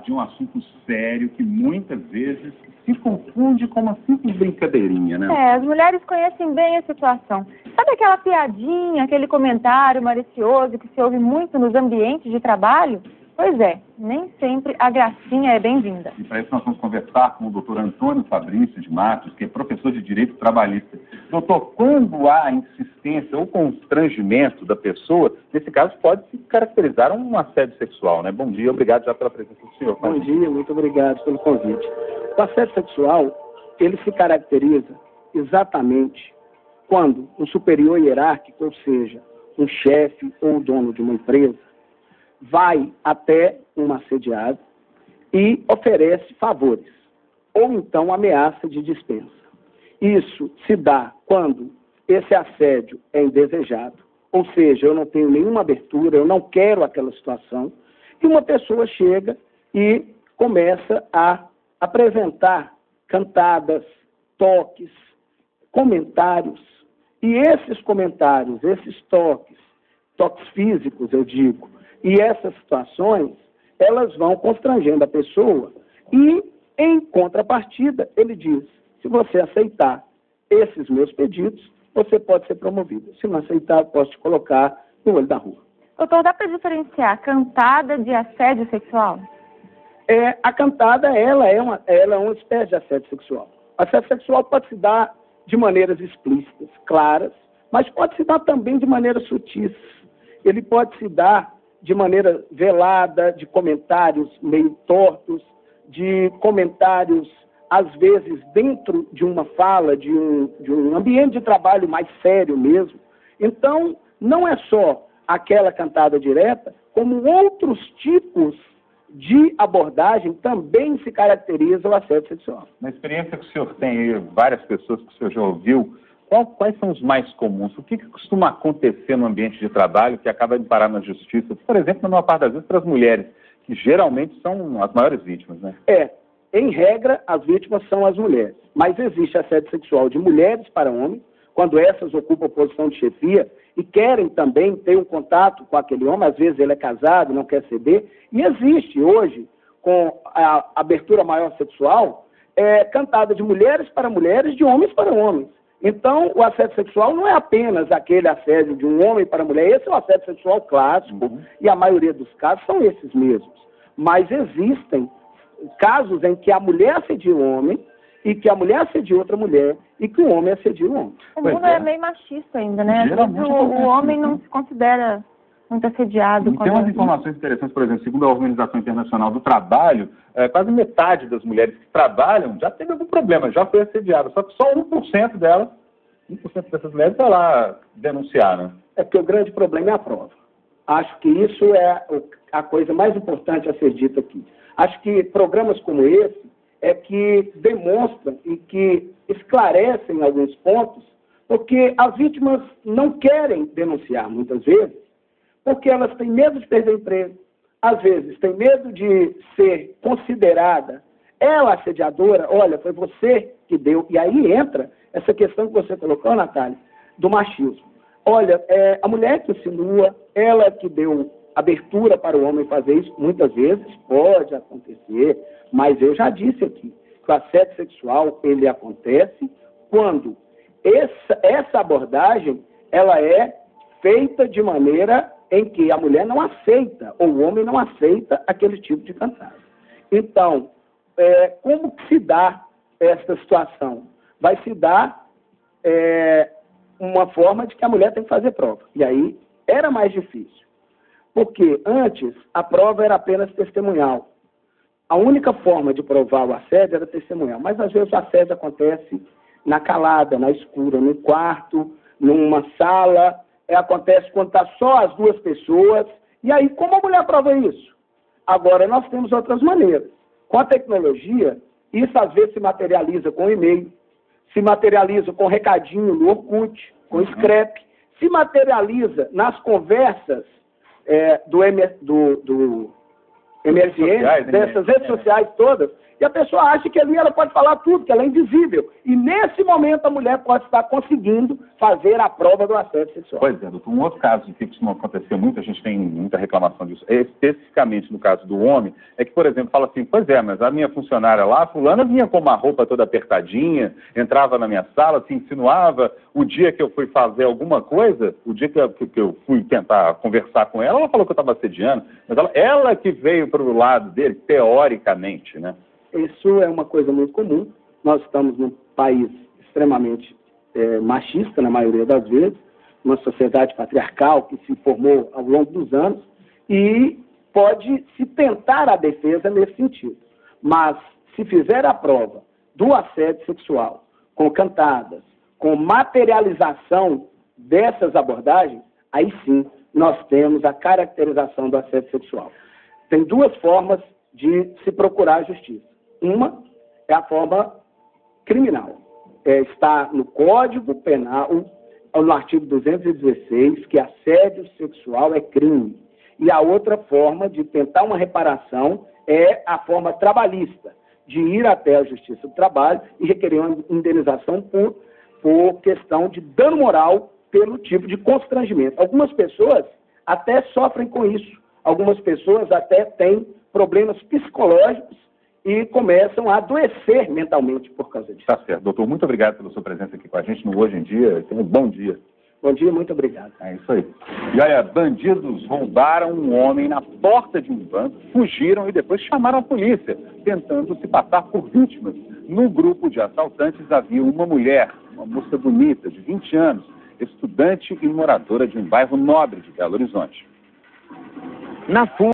de um assunto sério que muitas vezes se confunde com uma simples brincadeirinha, né? As mulheres conhecem bem a situação. Sabe aquela piadinha, aquele comentário malicioso que se ouve muito nos ambientes de trabalho? Pois é, nem sempre a gracinha é bem-vinda. E para isso nós vamos conversar com o doutor Antônio Fabrício de Matos, que é professor de Direito Trabalhista. Doutor, quando há insistência ou constrangimento da pessoa, nesse caso pode se caracterizar um assédio sexual, né? Bom dia, obrigado já pela presença do senhor. Bom dia, muito obrigado pelo convite. O assédio sexual, ele se caracteriza exatamente quando um superior hierárquico, ou seja, um chefe ou o dono de uma empresa, vai até um assediado e oferece favores, ou então ameaça de dispensa. Isso se dá quando esse assédio é indesejado, ou seja, eu não tenho nenhuma abertura, eu não quero aquela situação, e uma pessoa chega e começa a apresentar cantadas, toques, comentários, e esses comentários, esses toques físicos, eu digo, e essas situações, elas vão constrangendo a pessoa e, em contrapartida, ele diz, se você aceitar esses meus pedidos, você pode ser promovido. Se não aceitar, eu posso te colocar no olho da rua. Doutor, dá para diferenciar cantada de assédio sexual? A cantada, ela é uma espécie de assédio sexual. Assédio sexual pode se dar de maneiras explícitas, claras, mas pode se dar também de maneiras sutis. Ele pode se dar de maneira velada, de comentários meio tortos, de comentários, às vezes, dentro de uma fala, de um ambiente de trabalho mais sério mesmo. Então, não é só aquela cantada direta, como outros tipos de abordagem também se caracterizam o assédio sexual. Na experiência que o senhor tem aí, várias pessoas que o senhor já ouviu, quais são os mais comuns? O que costuma acontecer no ambiente de trabalho que acaba de parar na justiça? Por exemplo, na maior parte das vezes, para as mulheres, que geralmente são as maiores vítimas, né? Em regra, as vítimas são as mulheres. Mas existe assédio sexual de mulheres para homens, quando essas ocupam posição de chefia e querem também ter um contato com aquele homem, às vezes ele é casado, não quer ceder. E existe hoje, com a abertura maior sexual, cantada de mulheres para mulheres, de homens para homens. Então, o assédio sexual não é apenas aquele assédio de um homem para a mulher, esse é o assédio sexual clássico, e a maioria dos casos são esses mesmos. Mas existem casos em que a mulher assedia o homem, e que a mulher assedia outra mulher, e que o homem assedia o homem. O mundo é meio machista ainda, né? Às vezes o homem não se considera muito assediado. Tem umas informações interessantes, por exemplo, segundo a Organização Internacional do Trabalho, quase metade das mulheres que trabalham já teve algum problema, já foi assediada, só que só 1% delas, 1% dessas mulheres vai lá denunciar, né? É porque o grande problema é a prova. Acho que isso é a coisa mais importante a ser dita aqui. Acho que programas como esse que demonstram e que esclarecem alguns pontos, porque as vítimas não querem denunciar, muitas vezes, porque elas têm medo de perder emprego, às vezes têm medo de ser considerada ela assediadora, olha, foi você que deu, e aí entra essa questão que você colocou, Natália, do machismo. Olha, a mulher que insinua, ela que deu abertura para o homem fazer isso, muitas vezes pode acontecer, mas eu já disse aqui, que o assédio sexual, ele acontece quando essa abordagem, ela é feita de maneira em que a mulher não aceita, ou o homem não aceita aquele tipo de cantada. Então, como que se dá essa situação? Vai se dar uma forma de que a mulher tem que fazer prova. E aí, era mais difícil. Porque antes, a prova era apenas testemunhal. A única forma de provar o assédio era testemunhal. Mas, às vezes, o assédio acontece na calada, na escura, no quarto, numa sala. Acontece quando está só as duas pessoas. E aí, como a mulher prova isso? Agora, nós temos outras maneiras. Com a tecnologia, isso às vezes se materializa com e-mail, se materializa com recadinho no Orkut, com Scrap, se materializa nas conversas do MSN, dessas redes sociais todas. e a pessoa acha que ali ela pode falar tudo, que ela é invisível. E nesse momento a mulher pode estar conseguindo fazer a prova do assédio sexual. Pois é, doutor. Um outro caso que costuma acontecer muito, a gente tem muita reclamação disso, especificamente no caso do homem, é que, por exemplo, fala assim, pois é, mas a minha funcionária lá, fulana, vinha com uma roupa toda apertadinha, entrava na minha sala, se insinuava, o dia que eu fui fazer alguma coisa, o dia que eu fui tentar conversar com ela falou que eu estava assediando, mas ela que veio para o lado dele, teoricamente, né? Isso é uma coisa muito comum. Nós estamos num país extremamente machista, na maioria das vezes, uma sociedade patriarcal que se formou ao longo dos anos, e pode se tentar a defesa nesse sentido. Mas, se fizer a prova do assédio sexual, com cantadas, com materialização dessas abordagens, aí sim nós temos a caracterização do assédio sexual. Tem duas formas de se procurar a justiça. Uma é a forma criminal. Está no Código Penal, no artigo 216, que assédio sexual é crime. E a outra forma de tentar uma reparação é a forma trabalhista, de ir até a Justiça do Trabalho e requerer uma indenização por questão de dano moral pelo tipo de constrangimento. Algumas pessoas até sofrem com isso. Algumas pessoas até têm problemas psicológicos e começam a adoecer mentalmente por causa disso. Tá certo. Doutor, muito obrigado pela sua presença aqui com a gente no Hoje em Dia. Tenha um bom dia. Bom dia, muito obrigado. É isso aí. E olha, bandidos roubaram um homem na porta de um banco, fugiram e depois chamaram a polícia, tentando se passar por vítimas. No grupo de assaltantes havia uma mulher, uma moça bonita, de 20 anos, estudante e moradora de um bairro nobre de Belo Horizonte. Na fuga